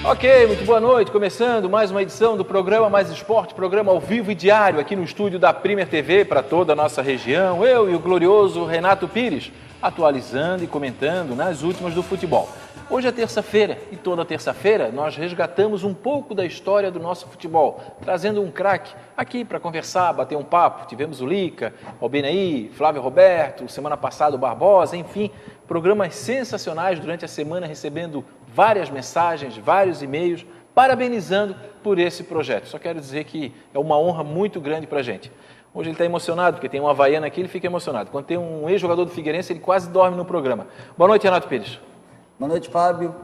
Ok, muito boa noite. Começando mais uma edição do programa Mais Esporte, programa ao vivo e diário aqui no estúdio da Premier TV para toda a nossa região. Eu e o glorioso Renato Pires, atualizando e comentando nas últimas do futebol. Hoje é terça-feira e toda terça-feira nós resgatamos um pouco da história do nosso futebol, trazendo um craque aqui para conversar, bater um papo. Tivemos o Lica, o Albenaí, Flávio Roberto, semana passada o Barbosa, enfim, programas sensacionais durante a semana, recebendo várias mensagens, vários e-mails, parabenizando por esse projeto. Só quero dizer que é uma honra muito grande para a gente. Hoje ele está emocionado, porque tem um havaiano aqui, ele fica emocionado. Quando tem um ex-jogador do Figueirense, ele quase dorme no programa. Boa noite, Renato Pires. Boa noite, Fábio,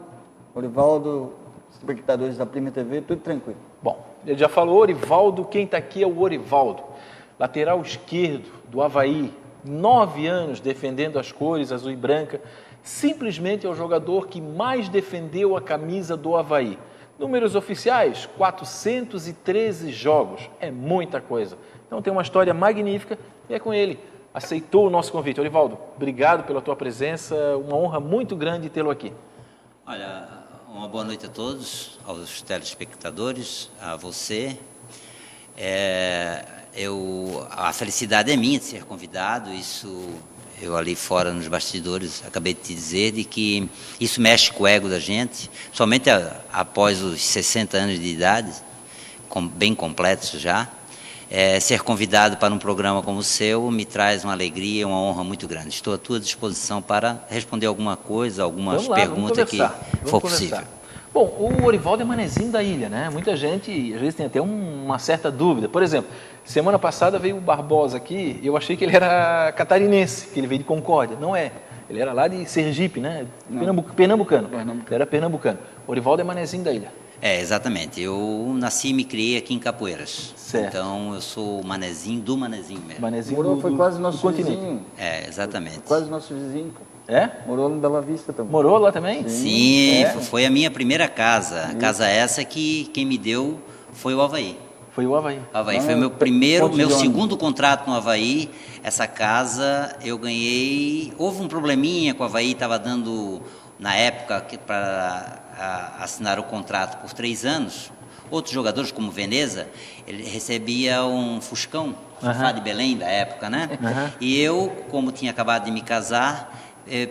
Orivaldo, espectadores da Premier TV, tudo tranquilo. Bom, ele já falou Orivaldo, quem está aqui é o Orivaldo, lateral esquerdo do Avaí, 9 anos defendendo as cores azul e branca, simplesmente é o jogador que mais defendeu a camisa do Avaí. Números oficiais, 413 jogos, é muita coisa. Então tem uma história magnífica e é com ele. Aceitou o nosso convite. Orivaldo, obrigado pela tua presença, uma honra muito grande tê-lo aqui. Olha, uma boa noite a todos, aos telespectadores, a você. A felicidade é minha de ser convidado, isso eu ali fora nos bastidores acabei de te dizer, de que isso mexe com o ego da gente, somente após os 60 anos de idade, bem completos já. Ser convidado para um programa como o seu me traz uma alegria e uma honra muito grande. Estou à tua disposição para responder alguma coisa, algumas perguntas que for possível. Bom, o Orivaldo é manezinho da ilha, né? Muita gente, às vezes, tem até uma certa dúvida. Por exemplo, semana passada veio o Barbosa aqui e eu achei que ele era catarinense, que ele veio de Concórdia. Não é. Ele era lá de Sergipe, né? Pernambucano. Ele era pernambucano. O Orivaldo é manezinho da ilha. Exatamente. Eu nasci e me criei aqui em Capoeiras. Certo. Então, eu sou manezinho do manezinho mesmo. Manezinho Morou, foi quase nosso vizinho. Exatamente. Quase nosso vizinho, pô. É? Morou no Bela Vista também. Morou lá também? Sim, foi a minha primeira casa. A casa essa que quem me deu foi o Avaí. Foi o Avaí. Foi meu segundo contrato no Avaí. Essa casa eu ganhei. Houve um probleminha com o Avaí, estava dando, na época, para assinar o contrato por 3 anos. Outros jogadores, como Veneza, ele recebia um Fuscão, Fafá de Belém da época, né? E eu, como tinha acabado de me casar,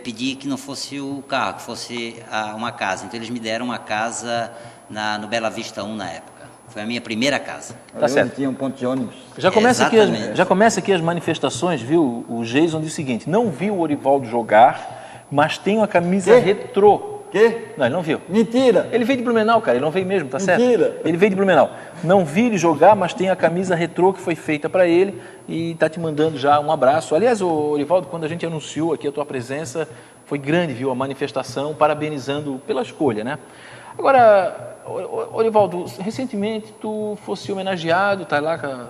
pedi que não fosse o carro, que fosse uma casa. Então eles me deram uma casa no Bela Vista 1 na época. Foi a minha primeira casa. Tá certo. Tinha um ponto de ônibus. Já começa aqui as manifestações, viu? O Jason diz o seguinte: não viu o Orivaldo jogar, mas tem uma camisa retrô. Quê? Não, ele não viu. Mentira! Ele veio de Blumenau, cara, ele não veio mesmo, tá certo? Mentira! Ele veio de Blumenau. Não vi ele jogar, mas tem a camisa retrô que foi feita para ele e tá te mandando já um abraço. Aliás, Orivaldo, quando a gente anunciou aqui a tua presença, foi grande, viu, a manifestação, parabenizando pela escolha, né? Agora, Orivaldo, recentemente tu fosse homenageado, tá lá com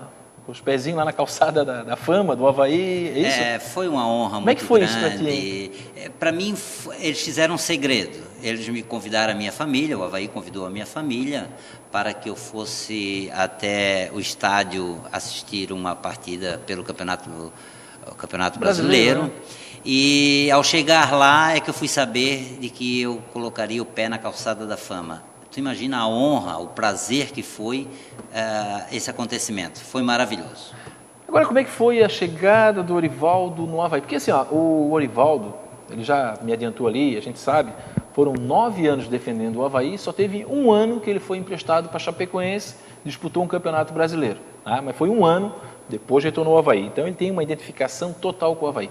os pezinhos lá na calçada da fama, do Avaí, é isso? Foi uma honra muito grande. Como é que foi isso para ti? Para mim, eles fizeram um segredo. Eles me convidaram a minha família, o Avaí convidou a minha família para que eu fosse até o estádio assistir uma partida pelo Campeonato Brasileiro. Né? E ao chegar lá é que eu fui saber de que eu colocaria o pé na calçada da fama. Tu imagina a honra, o prazer que foi esse acontecimento. Foi maravilhoso. Agora, como é que foi a chegada do Orivaldo no Avaí? Porque assim, o Orivaldo, ele já me adiantou ali, a gente sabe, foram 9 anos defendendo o Avaí, só teve 1 ano que ele foi emprestado para Chapecoense, disputou um campeonato brasileiro. Mas foi 1 ano, depois retornou ao Avaí. Então ele tem uma identificação total com o Avaí.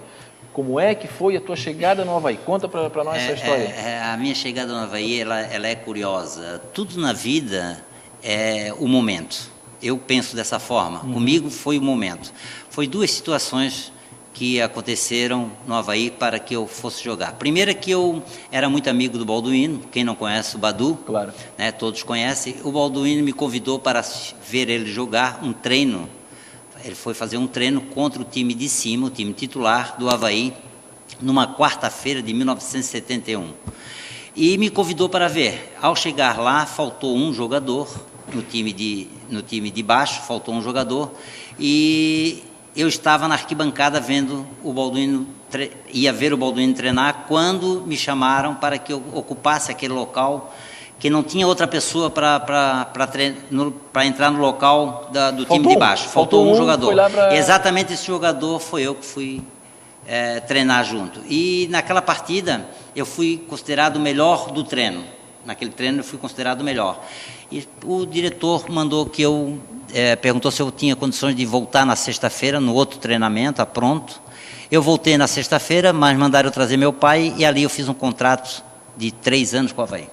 Como é que foi a tua chegada no Avaí? Conta para nós essa história. A minha chegada no Avaí, ela é curiosa. Tudo na vida é o momento. Eu penso dessa forma. Comigo foi o momento. Foi 2 situações que aconteceram no Avaí para que eu fosse jogar. Primeiro é que eu era muito amigo do Balduino, quem não conhece o Badu, claro, né, todos conhecem. O Balduino me convidou para ver ele jogar um treino. Ele foi fazer um treino contra o time de cima, o time titular do Avaí, numa quarta-feira de 1971. E me convidou para ver. Ao chegar lá, faltou um jogador, no time de baixo, faltou um jogador, e eu estava na arquibancada vendo o Balduino, ia ver o Balduino treinar, quando me chamaram para que eu ocupasse aquele local que não tinha outra pessoa para entrar no local do time de baixo. Faltou um jogador. Exatamente esse jogador foi eu que fui treinar junto. E naquela partida eu fui considerado o melhor do treino. Naquele treino eu fui considerado o melhor. E o diretor mandou que perguntou se eu tinha condições de voltar na sexta-feira, no outro treinamento, pronto. Eu voltei na sexta-feira, mas mandaram eu trazer meu pai e ali eu fiz um contrato de 3 anos com o Avaí.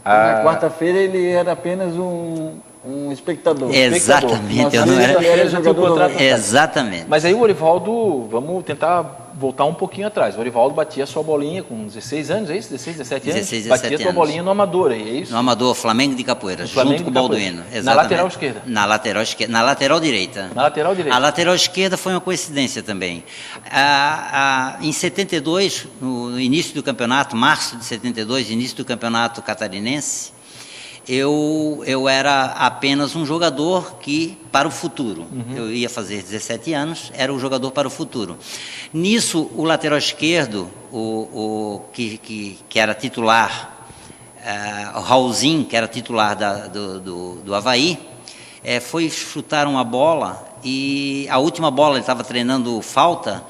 Na quarta-feira ele era apenas um espectador. Exatamente. Eu não era jogador. Exatamente. Mas aí o Orivaldo, vamos tentar voltar um pouquinho atrás. O Orivaldo batia a sua bolinha com 16 anos, é isso? 16, 17 anos? 16, 17 batia a sua bolinha no Amador, é isso? No Amador, Flamengo de Capoeira, junto com o Balduino. Exatamente. Na lateral esquerda? Na lateral esquerda. Na lateral direita. Na lateral direita. A lateral esquerda foi uma coincidência também. Em 72, no início do campeonato, março de 72, início do campeonato catarinense, eu era apenas um jogador para o futuro. Eu ia fazer 17 anos, era o jogador para o futuro. Nisso, o lateral esquerdo, que era titular, o Raulzinho, que era titular do Avaí, foi chutar uma bola e a última bola, ele estava treinando falta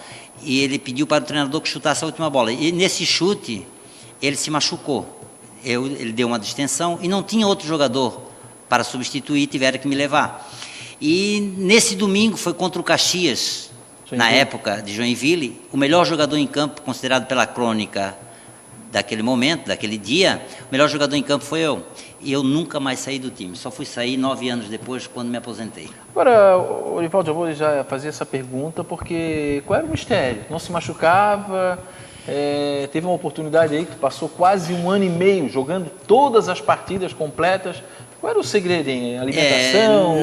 e ele pediu para o treinador que chutasse a última bola. E nesse chute, ele se machucou. Ele deu uma distensão e não tinha outro jogador para substituir, tiveram que me levar. E nesse domingo foi contra o Caxias, na época de Joinville, o melhor jogador em campo, considerado pela crônica daquele momento, daquele dia, o melhor jogador em campo foi eu. E eu nunca mais saí do time, só fui sair 9 anos depois, quando me aposentei. Agora, Orivaldo, eu vou já fazer essa pergunta, porque qual era o mistério? Não se machucava? Teve uma oportunidade aí que tu passou quase 1 ano e meio jogando todas as partidas completas. Qual era o segredo, hein? Alimentação?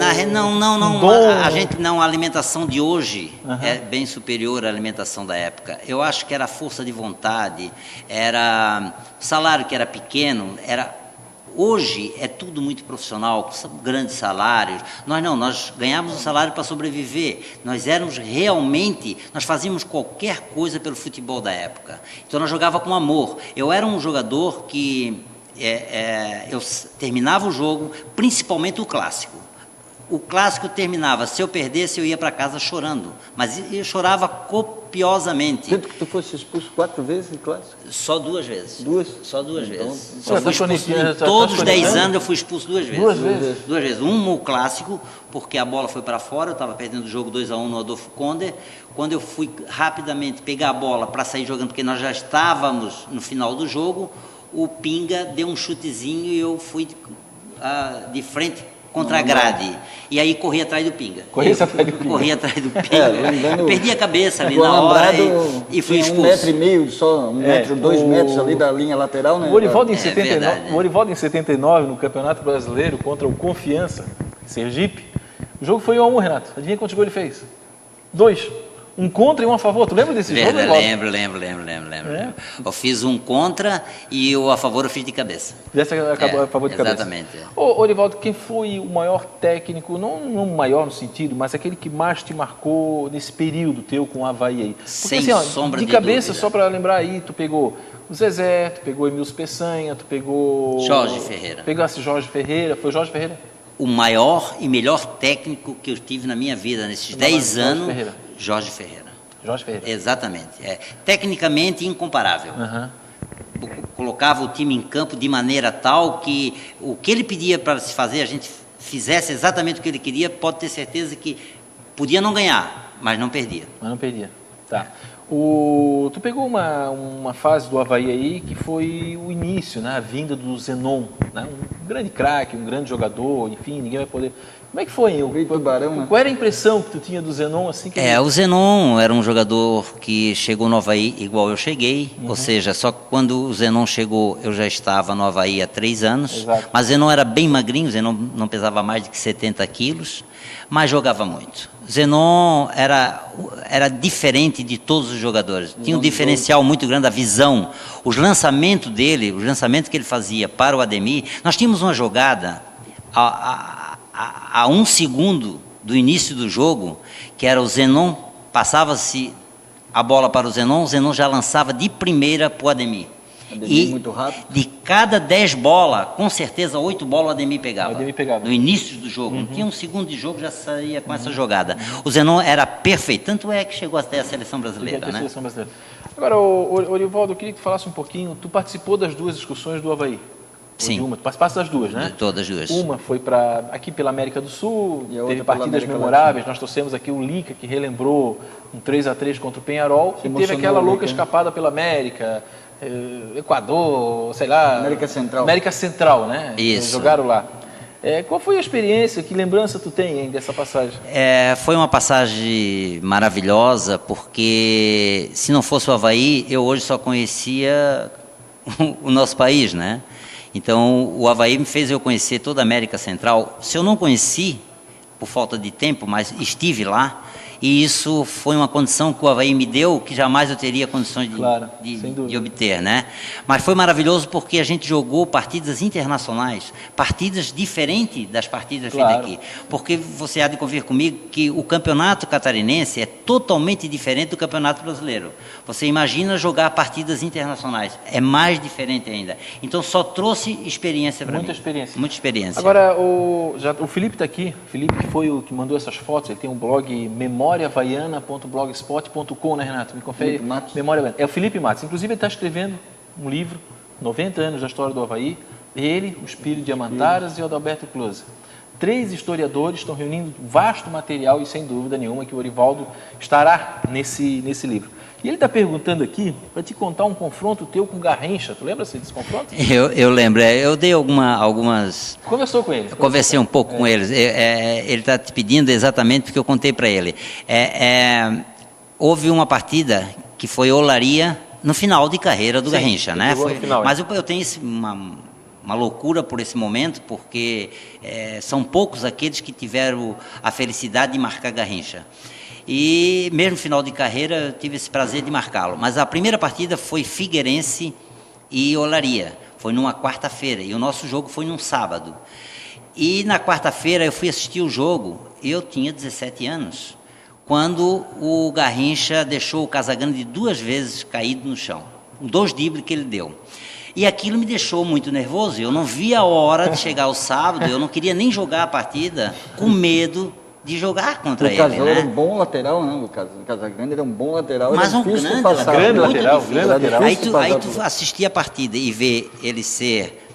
A alimentação de hoje é bem superior à alimentação da época. Eu acho que era a força de vontade, era o salário que era pequeno, hoje é tudo muito profissional, são grandes salários. Nós ganhávamos um salário para sobreviver. Nós fazíamos qualquer coisa pelo futebol da época. Então nós jogava com amor. Eu era um jogador que eu terminava o jogo, principalmente o clássico. O clássico terminava, se eu perdesse eu ia para casa chorando, mas eu chorava copiosamente. Tanto que tu fosse expulso 4 vezes em clássico? Só 2 vezes. Só 2 vezes. Só fui expulso todos os 10 anos eu fui expulso 2 vezes. 2 vezes? 2 vezes. No clássico, porque a bola foi para fora, eu estava perdendo o jogo 2-1 no Adolfo Conde. Quando eu fui rapidamente pegar a bola para sair jogando, porque nós já estávamos no final do jogo, o Pinga deu um chutezinho e eu fui de frente contra a grade. E aí corri atrás do Pinga. Corri atrás do Pinga. Perdi a cabeça ali na hora e fui expulso. 1,5 metro só, 2 metros ali da linha lateral, né? O Orivaldo em 79, no Campeonato Brasileiro, contra o Confiança, Sergipe, o jogo foi 1-1, Renato. Adivinha quantos gols ele fez? 2. Um contra e um a favor. Tu lembra desse jogo? Lembro. Eu fiz um contra e o a favor eu fiz de cabeça. Acabou a favor de cabeça. Exatamente. Orivaldo, quem foi o maior técnico, não maior no sentido, mas aquele que mais te marcou nesse período teu com o Avaí aí? Porque, sem sombra de cabeça, dúvida. Só para lembrar aí, tu pegou o Zezé, tu pegou Emilson Peçanha, tu pegou... Jorge Ferreira. Pegasse Jorge Ferreira, foi Jorge Ferreira? O maior e melhor técnico que eu tive na minha vida nesses 10 anos... Jorge Ferreira. Exatamente. Tecnicamente incomparável. Colocava o time em campo de maneira tal que o que ele pedia para se fazer, a gente fizesse exatamente o que ele queria, pode ter certeza que podia não ganhar, mas não perdia. Tá. Tu pegou uma fase do Avaí aí que foi o início, né? A vinda do Zenon, né? Um grande craque, um grande jogador, enfim, ninguém vai poder... Como é que foi? Qual era a impressão que tu tinha do Zenon? Assim que o Zenon era um jogador que chegou no Avaí igual eu cheguei, ou seja, só que quando o Zenon chegou eu já estava no Avaí há 3 anos. Exato. Mas o Zenon era bem magrinho, o Zenon não pesava mais de 70 quilos, mas jogava muito. O Zenon era diferente de todos os jogadores, tinha um diferencial muito grande, a visão, os lançamentos dele, os lançamentos que ele fazia para o Ademir. Nós tínhamos uma jogada a 1 segundo do início do jogo, que era o Zenon, passava-se a bola para o Zenon já lançava de primeira para o Ademir. Ademir muito rápido. De cada 10 bolas, com certeza 8 bolas o Ademir pegava. O Ademir pegava. No início do jogo. Não tinha um segundo de jogo, já saía com essa jogada. O Zenon era perfeito, tanto é que chegou até a seleção brasileira, né? Agora, Orivaldo, eu queria que tu falasse um pouquinho. Tu participou das 2 excursões do Avaí? Sim. Tu participaste das 2, né? De todas as 2. Uma foi aqui pela América do Sul, E a teve outra pela partidas América memoráveis. Latina. Nós trouxemos aqui o Lica, que relembrou um 3-3 contra o Penharol. E teve emocionou aquela o louca Lica, né? escapada pela América, Equador, sei lá. América Central. América Central, né? Isso. Jogaram lá. Qual foi a experiência? Que lembrança tu tem, hein, dessa passagem? Foi uma passagem maravilhosa, porque se não fosse o Avaí, eu hoje só conhecia o nosso país, né? Então, o Avaí me fez eu conhecer toda a América Central. Se eu não conheci, por falta de tempo, mas estive lá, e isso foi uma condição que o Avaí me deu, que jamais eu teria condições de obter, né? Mas foi maravilhoso porque a gente jogou partidas internacionais, partidas diferentes das partidas feitas aqui. Porque você há de convir comigo que o campeonato catarinense é totalmente diferente do campeonato brasileiro. Você imagina jogar partidas internacionais, é mais diferente ainda. Então só trouxe experiência para mim. Muita experiência. Agora, o Felipe está aqui, o Felipe que foi o que mandou essas fotos, ele tem um blog memoriavaiana.blogspot.com, né, Renato? Me confere. Memória Havaiana. É o Felipe Matos. Inclusive, ele está escrevendo um livro, 90 anos da história do Avaí. Ele, o Espírito de Amantaras e o Adalberto Closa. 3 historiadores estão reunindo um vasto material e, sem dúvida nenhuma, que o Orivaldo estará nesse livro. E ele está perguntando aqui para te contar um confronto teu com o Garrincha. Tu lembra-se desse confronto? Eu lembro. Eu dei algumas... Conversou com ele? Conversei um pouco com eles. Ele está te pedindo exatamente porque eu contei para ele. Houve uma partida que foi Olaria no final de carreira do Garrincha, né? Mas eu tenho uma loucura por esse momento, porque são poucos aqueles que tiveram a felicidade de marcar Garrincha. E mesmo final de carreira eu tive esse prazer de marcá-lo. Mas a primeira partida foi Figueirense e Olaria. Foi numa quarta-feira e o nosso jogo foi num sábado. E na quarta-feira eu fui assistir o jogo e eu tinha 17 anos, quando o Garrincha deixou o Casagrande 2 vezes caído no chão. 2 dribles que ele deu. E aquilo me deixou muito nervoso. Eu não via a hora de chegar o sábado, eu não queria nem jogar a partida com medo de jogar contra ele, né? Era um bom lateral, né? O Casagrande era um bom lateral. Mas um grande lateral. Aí tu assistia a partida e vê ele ser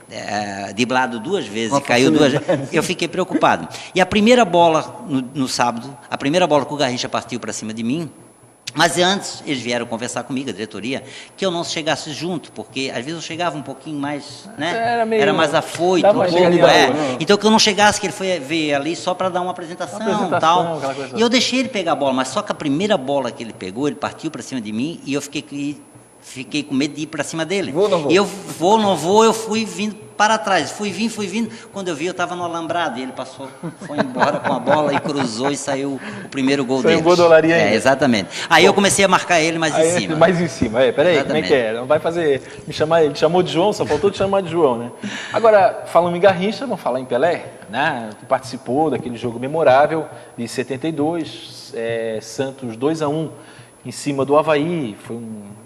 driblado 2 vezes e caiu 2 vezes, eu fiquei preocupado. E a primeira bola no sábado, a primeira bola que o Garrincha partiu para cima de mim, mas antes eles vieram conversar comigo, a diretoria, que eu não chegasse junto, porque às vezes eu chegava um pouquinho mais, né? Era mais afoito, então que eu não chegasse, que ele veio ali só para dar uma apresentação tal. E eu deixei ele pegar a bola, mas só que a primeira bola que ele pegou, ele partiu para cima de mim e eu fiquei com medo de ir para cima dele. E eu não vou, eu fui vindo para trás, fui vindo, quando eu vi eu estava no alambrado e ele foi embora com a bola e cruzou e saiu o primeiro gol dele. Foi um gol do Olaria ainda. Exatamente. Aí eu comecei a marcar ele mais em cima. Mais em cima, peraí, como é que é? Não vai fazer, me chamou de João, só faltou te chamar de João, né? Agora, falando em Garrincha, vamos falar em Pelé, né? Tu participou daquele jogo memorável de 72, Santos 2-1 em cima do Avaí,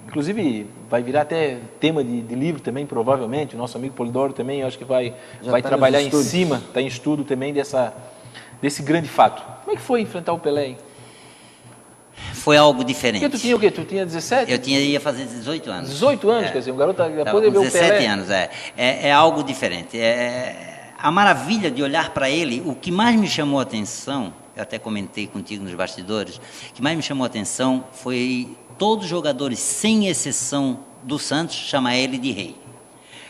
inclusive vai virar até tema de livro também, provavelmente, o nosso amigo Polidoro também, eu acho que vai trabalhar em cima, está em estudo também desse grande fato. Como é que foi enfrentar o Pelé, hein? Foi algo diferente. Porque tu tinha o quê? Tu tinha 17? Eu ia fazer 18 anos. 18 anos, quer dizer, um garoto depois de ver o Pelé. 17 anos, é algo diferente. A maravilha de olhar para ele, o que mais me chamou a atenção, eu até comentei contigo nos bastidores, o que mais me chamou a atenção foi todos os jogadores, sem exceção do Santos, chamar ele de rei.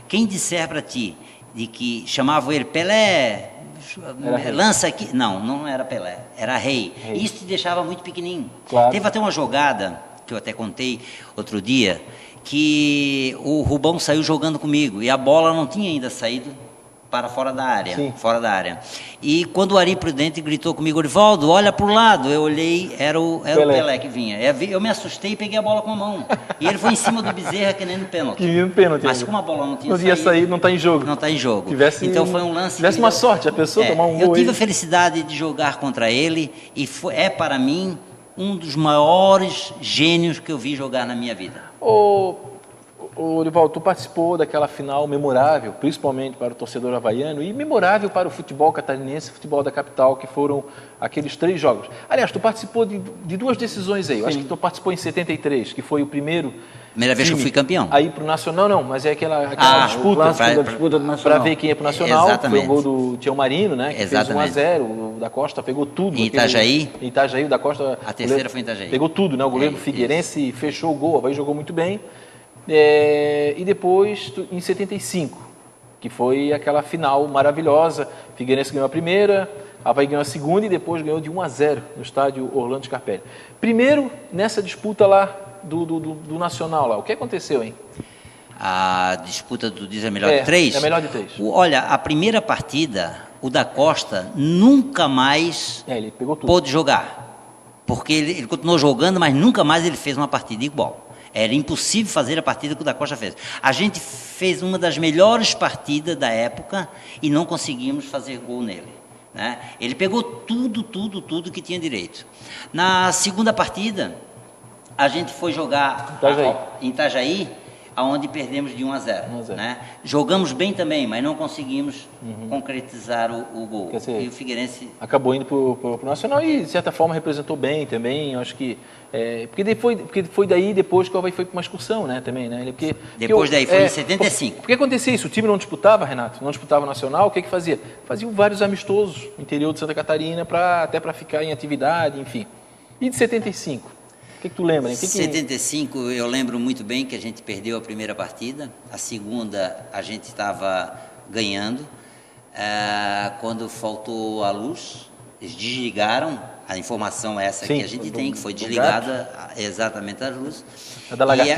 Quem disser para ti de que chamavam ele Pelé, lança aqui, não era Pelé, era rei. Isso te deixava muito pequenininho. Claro. Teve até uma jogada, que eu até contei outro dia, que o Rubão saiu jogando comigo e a bola não tinha ainda saído para fora da área. E quando o Ari Prudente gritou comigo, Orivaldo, olha para o lado, eu olhei, era o Pelé que vinha. Eu me assustei e peguei a bola com a mão. E ele foi em cima do Bezerra, que nem no pênalti. Mas como a bola não tinha saído... Não ia sair, não está em jogo. Não está em jogo. Então foi um lance... Tivesse uma sorte, a pessoa tomar um gol. Eu tive a felicidade de jogar contra ele e para mim, um dos maiores gênios que eu vi jogar na minha vida. Ô, Orivaldo, tu participou daquela final memorável, principalmente para o torcedor havaiano, e memorável para o futebol catarinense, futebol da capital, que foram aqueles 3 jogos. Aliás, tu participou de 2 decisões aí. Eu acho que tu participou em 73, que foi o primeiro... Primeira vez que eu fui campeão. Aí pro Nacional, não, mas é aquela disputa do Nacional. Para ver quem ia pro Nacional. Exatamente. Foi o gol do Tião Marino, né? Que Exatamente. fez 1-0. O da Costa pegou tudo. Em Itajaí. Em Itajaí, o da Costa... A terceira foi em Itajaí. Pegou tudo, né? O goleiro do Figueirense fechou o gol. O Avaí jogou muito bem. E depois, em 75, que foi aquela final maravilhosa. Figueirense ganhou a primeira, Avaí ganhou a segunda e depois ganhou de 1-0 no estádio Orlando Scarpelli. Primeiro, nessa disputa lá do Nacional, lá, o que aconteceu, hein? A disputa do diz a melhor de 3? É a melhor de 3. Olha, a primeira partida, o da Costa nunca mais ele pegou tudo. pôde jogar. Porque ele continuou jogando, mas nunca mais ele fez uma partida igual. Era impossível fazer a partida que o da Costa fez. A gente fez uma das melhores partidas da época e não conseguimos fazer gol nele, né? Ele pegou tudo que tinha direito. Na segunda partida, a gente foi jogar em Itajaí, onde perdemos de 1-0. Né? Jogamos bem também, mas não conseguimos concretizar o gol. Quer dizer, e o Figueirense... acabou indo para o Nacional e, de certa forma, representou bem também. Eu acho que... Porque foi daí depois que o Avaí foi para uma excursão, né? Também, né? Depois daí foi em 75. Porque acontecia isso, o time não disputava, Renato, não disputava o Nacional, o que fazia? Faziam vários amistosos no interior de Santa Catarina, até para ficar em atividade, enfim. E de 75? O que tu lembra? Em 75 eu lembro muito bem que a gente perdeu a primeira partida, a segunda a gente estava ganhando, quando faltou a luz, eles desligaram, a informação essa que a gente tem, que foi desligada exatamente a luz,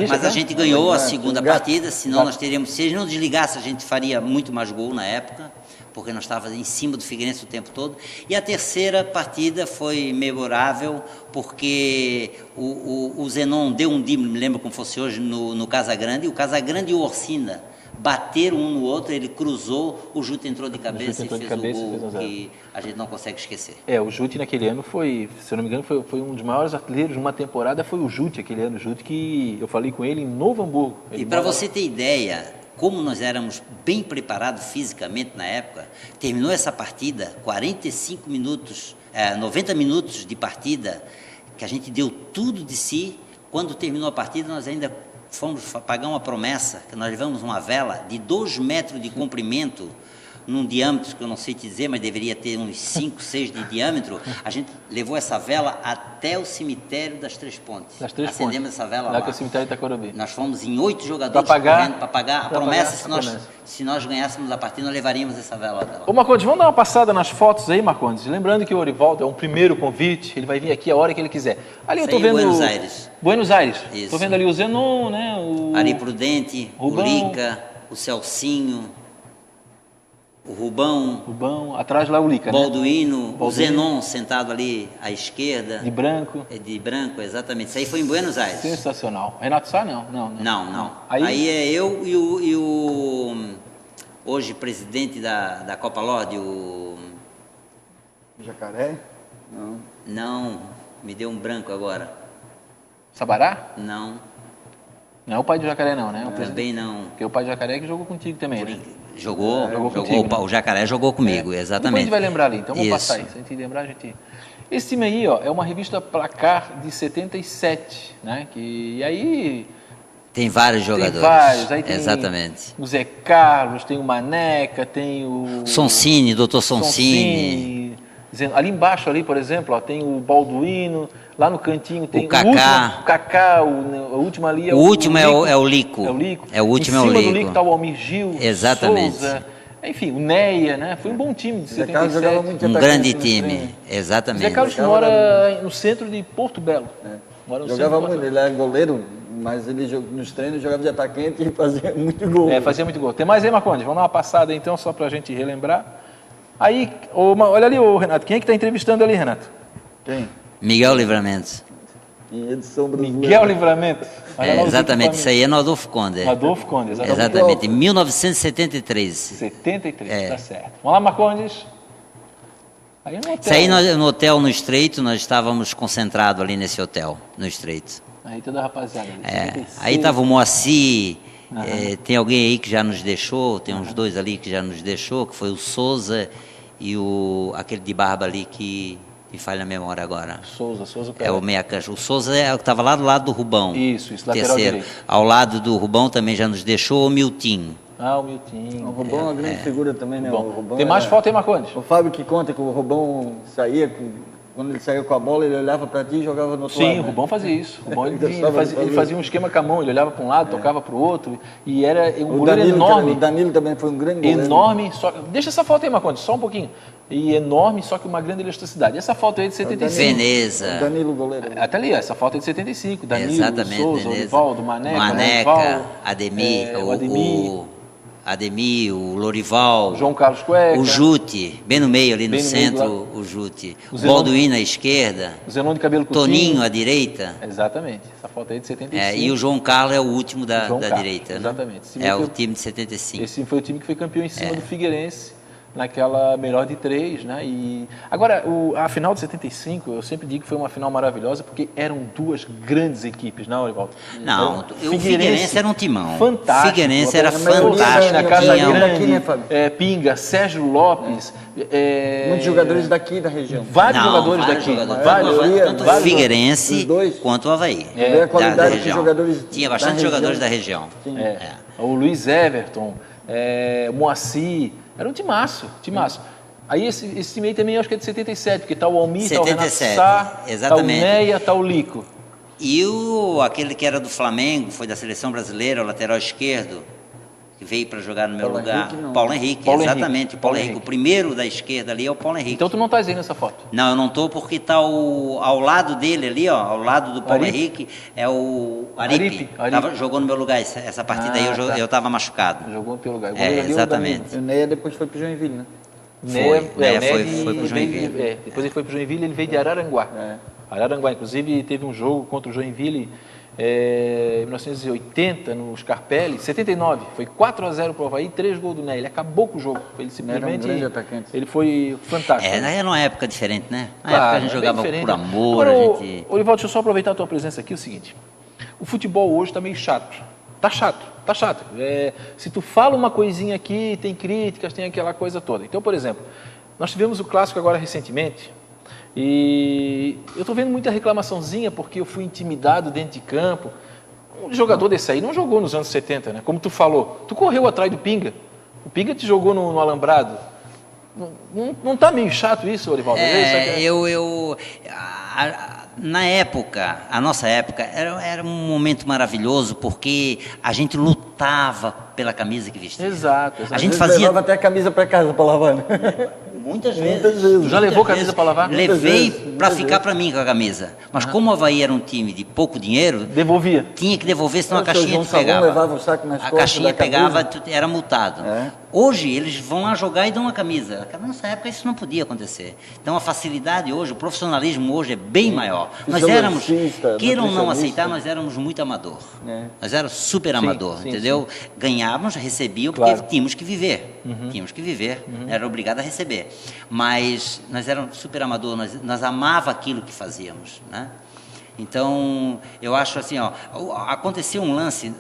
mas a gente ganhou a segunda partida, senão nós teríamos, se eles não desligassem a gente faria muito mais gol na época, porque nós estávamos em cima do Figueirense o tempo todo. E a terceira partida foi memorável, porque o Zenon deu um drible, me lembro como fosse hoje, no Casagrande, e o Casagrande e o Orsina bateram um no outro, ele cruzou, o Jute entrou de cabeça e fez o gol que a gente não consegue esquecer. O Jute naquele ano foi, se eu não me engano, foi um dos maiores artilheiros numa temporada, foi o Jute aquele ano, o Jute que eu falei com ele em Novo Hamburgo. E para você ter ideia, como nós éramos bem preparados fisicamente na época, terminou essa partida, 45 minutos, 90 minutos de partida, que a gente deu tudo de si. Quando terminou a partida, nós ainda fomos pagar uma promessa, que nós levamos uma vela de 2 metros de comprimento, num diâmetro que eu não sei te dizer, mas deveria ter uns 5, 6 de diâmetro. A gente levou essa vela até o cemitério das Três Pontes. Acendemos essa vela lá. Que é o cemitério de Itacorabi. Nós fomos em 8 jogadores correndo para pagar a promessa. Se nós ganhássemos a partida, nós levaríamos essa vela até lá. Ô Marcondes, vamos dar uma passada nas fotos aí, Marcondes. Lembrando que o Orivaldo é um primeiro convite, ele vai vir aqui a hora que ele quiser. Ali eu tô vendo... Buenos Aires. Buenos Aires. Isso. Tô vendo ali o Zenon, né? Ari Prudente, Rubão, o Lica, o Celcinho, o Rubão, atrás lá o Lica, Balduino, o Zenon sentado ali à esquerda. De branco. De branco, exatamente. Isso aí foi em Buenos Aires. Sensacional. Renato Sá, não? Não. Aí é eu e o hoje presidente da Copa Lorde, o... Jacaré? Não, me deu um branco agora. Sabará? Não. Não é o pai do Jacaré, não, né? Também não. Porque o pai do Jacaré é que jogou contigo também, né? Jogou contigo, o Jacaré jogou comigo, exatamente. Depois a gente vai lembrar ali, então vamos passar isso. Se a gente lembrar, a gente... Esse time aí, ó, é uma revista Placar de 77, né? E aí... Tem vários jogadores. Tem vários. Aí tem exatamente. O Zé Carlos, tem o Maneca, tem o... Sonsini, doutor Sonsini. Ali embaixo, ali, por exemplo, ó, tem o Balduino. Lá no cantinho tem o Kaká. O Kaká, o último ali é o último é o Lico. É o Lico. É o último, é o Lico. Em cima do Lico está o Almir Gil, exatamente. Souza, enfim, o Neia, né? Foi um bom time de 77. Jogava muito um grande time, exatamente. Zé Carlos mora no centro de Porto Belo. Jogava muito, ele era goleiro, mas ele nos treinos jogava de atacante e fazia muito gol. Fazia muito gol. Tem mais aí, Marcondes? Vamos dar uma passada aí, então, só para a gente relembrar. Aí, olha ali, Renato, quem é que está entrevistando ali, Renato? Quem? Miguel Livramento. Em edição brasileira. Miguel Livramento. Exatamente, isso aí é no Adolfo Conde. Adolfo Conde, exatamente. Exatamente, em 1973. 73, tá certo. Vamos lá, Marcondes. Aí no hotel. Isso aí no hotel no Estreito, nós estávamos concentrados ali nesse hotel, no Estreito. Aí toda a rapaziada. Aí estava o Moacir, Tem alguém aí que já nos deixou, tem uns dois ali que já nos deixou, que foi o Souza e aquele de barba ali que me falha a memória agora. Souza É o meia cancha. O Souza é o que estava lá do lado do Rubão. Isso, lateral terceiro. direito. Ao lado do Rubão também já nos deixou o Miltinho. O Miltinho. O Rubão é uma grande figura também, né? Bom, O Rubão tem mais foto aí, Marcondes? O Fábio que conta que o Rubão saía, quando ele saía com a bola, ele olhava para ti e jogava no outro lado. Sim, o Rubão fazia isso. O Rubão, Ele ele fazia um esquema com a mão, ele olhava para um lado, tocava para o outro, e era um goleiro Danilo, enorme. O Danilo também foi um grande goleiro. Enorme, deixa essa foto aí, Marcondes, só um pouquinho. E enorme, só que uma grande elasticidade. Essa foto aí é de 75. Veneza. O Danilo goleiro. Até ali, essa foto é de 75. Danilo, Exatamente, Souza, Veneza. Orivaldo, Maneca, Ademir, o Ademir, o Lorival, João Carlos Cueca, o Jute, bem no meio ali no Bem no meio centro, o Jute, O o Zenon- Balduino à esquerda, o Zenon de cabelo curtinho. Toninho à direita, Exatamente, essa foto aí é de 75. e o João Carlos é o último da João Carlos, direita. Né? exatamente. Esse É foi o time de 75. Esse foi o time que foi campeão em cima do Figueirense, naquela melhor de 3, né? E agora, a final de 75, eu sempre digo que foi uma final maravilhosa, porque eram duas grandes equipes, não, Orivaldo? Não, o Figueirense era um timão. Fantástico. Figueirense era A maioria fantástico. Na Casa Tinha- Grande, daqui, né, Fábio? Pinga, Sérgio Lopes, Muitos jogadores daqui da região. vários Não, jogadores vários daqui. jogadores. Vários. Tanto o vários- Figueirense os dois. quanto o Avaí. Vê a qualidade dos região. jogadores Tinha da bastante região. jogadores da região. O Luiz Everton, o Moacir, era um timaço. Aí esse time aí também eu acho que é de 77, porque tá o Almir, tá o Renato 77, Sá, exatamente. tá o Neia, tá o Lico. E aquele que era do Flamengo, foi da seleção brasileira, o lateral esquerdo, que veio para jogar no meu Paulo lugar. Henrique, não. Paulo Henrique, Paulo exatamente. Henrique. O Paulo Paulo Henrique. Henrique. O primeiro da esquerda ali é o Paulo Henrique. Então tu não tá aí nessa foto. Não, eu não estou porque está ao lado dele ali, ó, ao lado do Paulo Aripe? Henrique, é o Aripe. Aripe. Jogou no meu lugar essa partida aí, tá. eu estava machucado. Jogou pelo lugar. O goleiro ali é o Exatamente. O Neia depois foi pro Joinville, né? Neia foi pro veio Joinville. depois ele foi pro Joinville, ele veio de Araranguá. Araranguá, inclusive, teve um jogo contra o Joinville em 1980, no Scarpelli, 79. Foi 4-0 pro Avaí, 3 gols do Neia. Ele acabou com o jogo. Ele simplesmente... grande atacante. Ele foi fantástico. Era uma época diferente, né? Na Claro, época a gente é bem jogava diferente. por amor, Agora, a gente... Orivaldo, deixa eu só aproveitar a tua presença aqui, o seguinte. O futebol hoje está meio chato. Tá chato. Se tu fala uma coisinha aqui, tem críticas, tem aquela coisa toda. Então, por exemplo, nós tivemos o Clássico agora recentemente e eu estou vendo muita reclamaçãozinha porque eu fui intimidado dentro de campo. Um jogador desse aí não jogou nos anos 70, né? Como tu falou, tu correu atrás do Pinga. O Pinga te jogou no alambrado. Não tá meio chato isso, Orivaldo? Na época, a nossa época, era um momento maravilhoso porque a gente lutava pela camisa que vestia. Exato. A gente Às vezes fazia levava até a camisa para casa para lavar, né? muitas vezes. Tu já levou camisa para lavar? Levei Muitas para vezes. ficar para mim com a camisa. Mas como o Avaí era um time de pouco dinheiro, Devolvia. tinha que devolver, senão a O seu caixinha João te Salom pegava. levava o saco nas A costas caixinha da camisa. pegava, era multado. É. Hoje, eles vão lá jogar e dão uma camisa. Na nossa época, isso não podia acontecer. Então, a facilidade hoje, o profissionalismo hoje é bem maior. Nós éramos, Fisiologista, queiram ou não nutricionista. aceitar, nós éramos muito amador. É. Nós éramos super amador, sim, entendeu? Ganhávamos, recebíamos, porque Claro. tínhamos que viver. Tínhamos que viver, era obrigado a receber. Mas nós éramos super amador, nós amava aquilo que fazíamos, né? Então, eu acho assim, ó, aconteceu um lance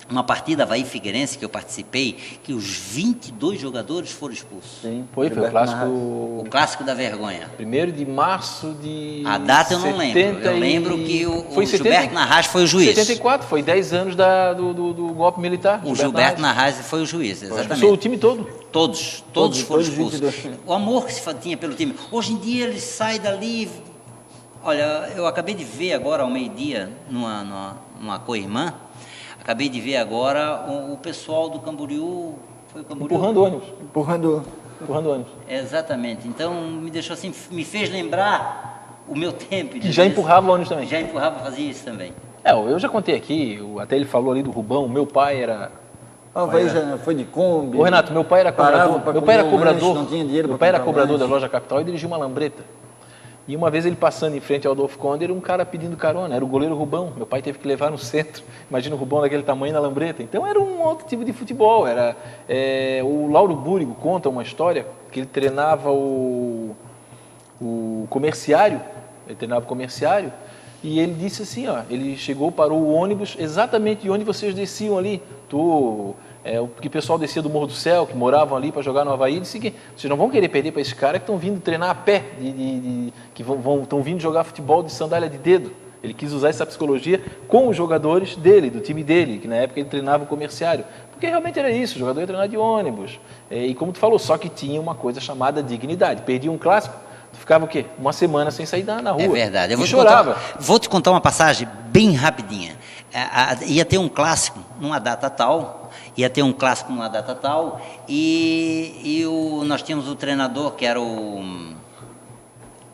numa partida Avaí Figueirense que eu participei, que os 22 jogadores foram expulsos. Sim. Foi o Gilberto clássico. O clássico da vergonha. 1º de março de. A data eu não lembro. Eu lembro que o Gilberto Narraz foi o juiz. 74, foi 10 anos do golpe militar. O Gilberto Narraz foi o juiz, exatamente. Expulsou o time todo. Todos Todos, foram todos expulsos. 22. O amor que se tinha pelo time. Hoje em dia ele sai dali. Olha, eu acabei de ver agora ao meio-dia, numa co-irmã, acabei de ver agora o pessoal do Camboriú. Foi o Camboriú? Empurrando ônibus. Empurrando. Empurrando ônibus. Exatamente. Então me deixou assim, me fez lembrar o meu tempo. Que já empurrava ônibus também. Já empurrava, fazia isso também. Eu já contei aqui, até ele falou ali do Rubão, meu pai era. O Avaí já foi de Kombi. Ô Renato, meu pai era Parava cobrador. pra Meu pai era comer um cobrador. lanche, não tinha dinheiro Meu pra pai era comprar um cobrador da lanche. loja Capital e dirigia uma lambreta. E uma vez ele passando em frente ao Adolfo Conde, um cara pedindo carona, era o goleiro Rubão. Meu pai teve que levar no centro. Imagina o Rubão daquele tamanho na lambreta. Então era um outro tipo de futebol. O Lauro Búrigo conta uma história que ele treinava o comerciário. Ele treinava o comerciário. E ele disse assim, ó, ele chegou, parou o ônibus exatamente de onde vocês desciam ali. Porque o pessoal descia do Morro do Céu, que moravam ali para jogar no Avaí, ele disse que vocês não vão querer perder para esses caras que estão vindo treinar a pé, que estão vindo jogar futebol de sandália de dedo. Ele quis usar essa psicologia com os jogadores dele, do time dele, que na época ele treinava o Comerciário. Porque realmente era isso, o jogador ia treinar de ônibus. E como tu falou, só que tinha uma coisa chamada dignidade. Perdia um clássico, tu ficava o quê? Uma semana sem sair na rua. É verdade. Vou te contar uma passagem bem rapidinha. Ia ter um clássico numa data tal, nós tínhamos o treinador que era o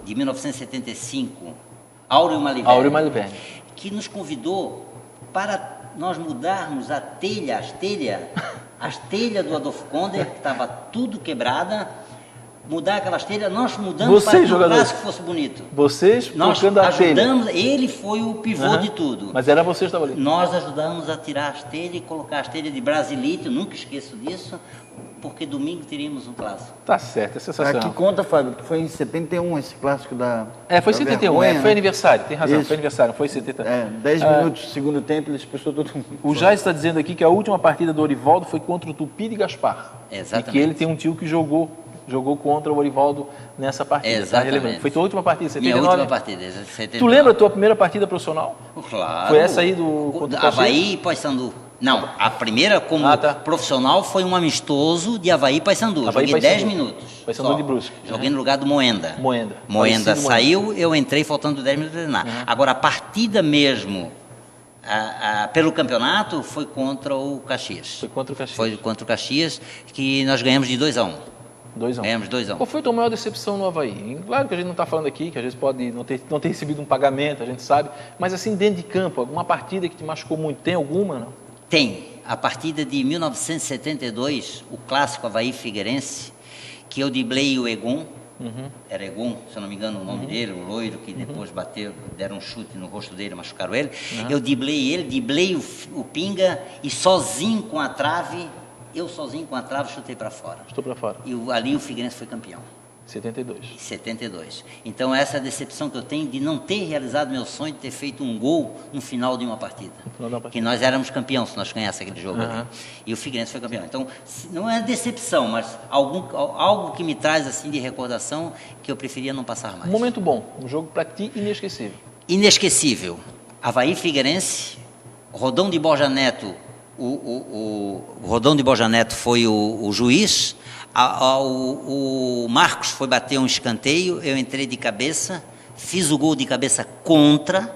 de 1975, Áureo Maliverne, que nos convidou para nós mudarmos as telhas do Adolfo Konder, que estava tudo quebrada, mudar aquelas telhas, nós mudamos para que o clássico fosse bonito. Vocês trocando a telha? Ele foi o pivô de tudo. Mas era vocês que estavam ali? Nós ajudamos a tirar as telhas e colocar as telhas de Brasilite, eu nunca esqueço disso, porque domingo teríamos um clássico. Tá certo, é sensacional. Aqui conta, Fábio, que foi em 71 esse clássico da... foi em 71, vergonha, foi aniversário, tem razão, Isso. foi aniversário, foi em 70. 10 minutos, segundo tempo, ele expulsou todo mundo. O Jais está dizendo aqui que a última partida do Orivaldo foi contra o Tupi de Gaspar. Exatamente. E que ele tem um tio que jogou contra o Orivaldo nessa partida. Exatamente. Tá? Foi tua última partida, 79? Minha última partida, 79. Tu lembra a tua primeira partida profissional? Claro. Foi essa aí do Avaí e Paysandu. Não, a primeira como profissional foi um amistoso de Avaí e Paysandu. Joguei 10 minutos. Paysandu de Brusque. Joguei no lugar do Moenda. Moenda saiu, eu entrei faltando 10 minutos para treinar. Agora, a partida mesmo, pelo campeonato, foi contra o Caxias. Foi contra o Caxias, que nós ganhamos de 2-1. 2-1. Ganhamos 2-1. Qual foi a tua maior decepção no Avaí? Claro que a gente não está falando aqui, que às vezes pode não ter recebido um pagamento, a gente sabe, mas assim, dentro de campo, alguma partida que te machucou muito, tem alguma, não? Tem. A partida de 1972, o clássico Avaí Figueirense, que eu driblei o Egon, era Egon, se eu não me engano o nome dele, o loiro, que depois deram um chute no rosto dele, machucaram ele. Eu driblei o Pinga e sozinho com a trave, chutei para fora. Estou para fora. E ali o Figueirense foi campeão. 72. Então essa é a decepção que eu tenho de não ter realizado meu sonho de ter feito um gol no final de uma partida. Que nós éramos campeões se nós ganhássemos aquele jogo ali. E o Figueirense foi campeão. Então não é decepção, mas algo que me traz assim de recordação que eu preferia não passar mais. Um momento bom, um jogo para ti inesquecível. Inesquecível. Avaí Figueirense, Rodão de Borja Neto, o Rodão de Borja Neto foi o juiz. O Marcos foi bater um escanteio, eu entrei de cabeça, fiz o gol de cabeça contra,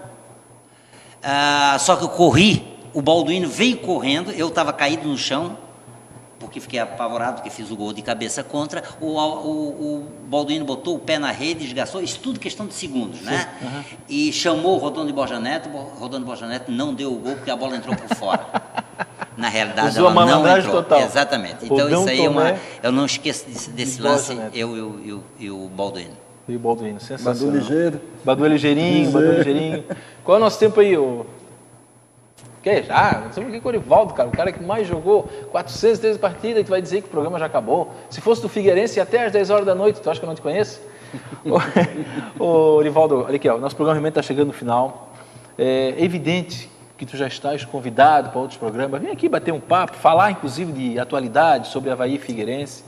só que eu corri, o Balduino veio correndo, eu estava caído no chão, porque fiquei apavorado, porque fiz o gol de cabeça contra, o Balduino botou o pé na rede, desgastou, isso tudo questão de segundos, né? E chamou o Rodão de Borja Neto não deu o gol porque a bola entrou por fora. Na realidade, ela não entrou. Total. Exatamente. Então, isso aí eu não esqueço desse lance, eu e o Balduino. E o Balduino, sensacional. Badu ligeirinho. Qual é o nosso tempo aí? Não sei por que o Orivaldo, cara, o cara que mais jogou 413 partidas, tu vai dizer que o programa já acabou. Se fosse do Figueirense, até às 10 horas da noite, tu acha que eu não te conheço? Ô, Orivaldo, olha aqui, nosso programa realmente está chegando no final. É evidente que tu já estás convidado para outros programas. Vem aqui bater um papo, falar inclusive de atualidade sobre Avaí e Figueirense.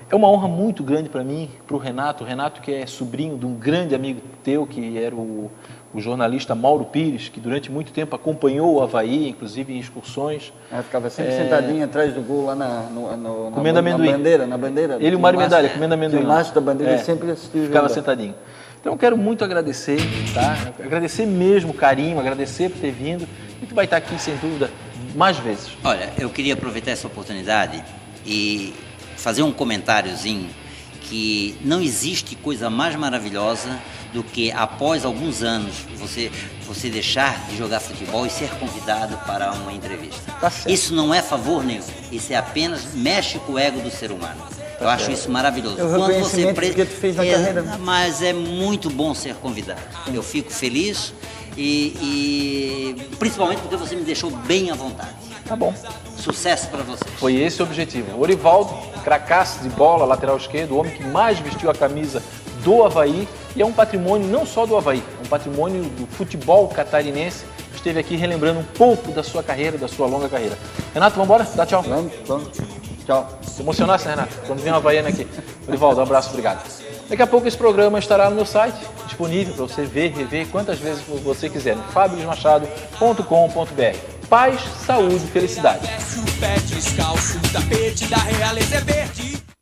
É uma honra muito grande para mim, para o Renato. O Renato, que é sobrinho de um grande amigo teu, que era o jornalista Mauro Pires, que durante muito tempo acompanhou o Avaí, inclusive em excursões. Ficava sempre sentadinho atrás do gol lá na bandeira. Ele e o Mário Medalha, comendo amendoim. Embaixo da bandeira, sempre assistiu. Ficava sentadinho. Então eu quero muito agradecer, tá? Agradecer mesmo o carinho, agradecer por ter vindo. E tu vai estar aqui, sem dúvida, mais vezes. Olha, eu queria aproveitar essa oportunidade e fazer um comentáriozinho que não existe coisa mais maravilhosa do que, após alguns anos, você deixar de jogar futebol e ser convidado para uma entrevista. Tá certo. Isso não é favor nenhum, isso é apenas mexe com o ego do ser humano. Eu acho isso maravilhoso. É o reconhecimento que tu fez na carreira. Mas é muito bom ser convidado. Eu fico feliz e principalmente porque você me deixou bem à vontade. Tá bom. Sucesso para vocês. Foi esse o objetivo. O Orivaldo, cracaço de bola, lateral esquerdo, o homem que mais vestiu a camisa do Avaí e é um patrimônio não só do Avaí, é um patrimônio do futebol catarinense. Esteve aqui relembrando um pouco da sua carreira, da sua longa carreira. Renato, vamos embora? Dá tchau. Vamos. Tchau. Se emocionasse, né, Renato? Quando vem uma Havaiana aqui. Orivaldo, um abraço, obrigado. Daqui a pouco esse programa estará no meu site, disponível para você ver, rever quantas vezes você quiser, no fabiosmachado.com.br. Paz, saúde e felicidade. Desce o pé descalço, o tapete da realeza é verde.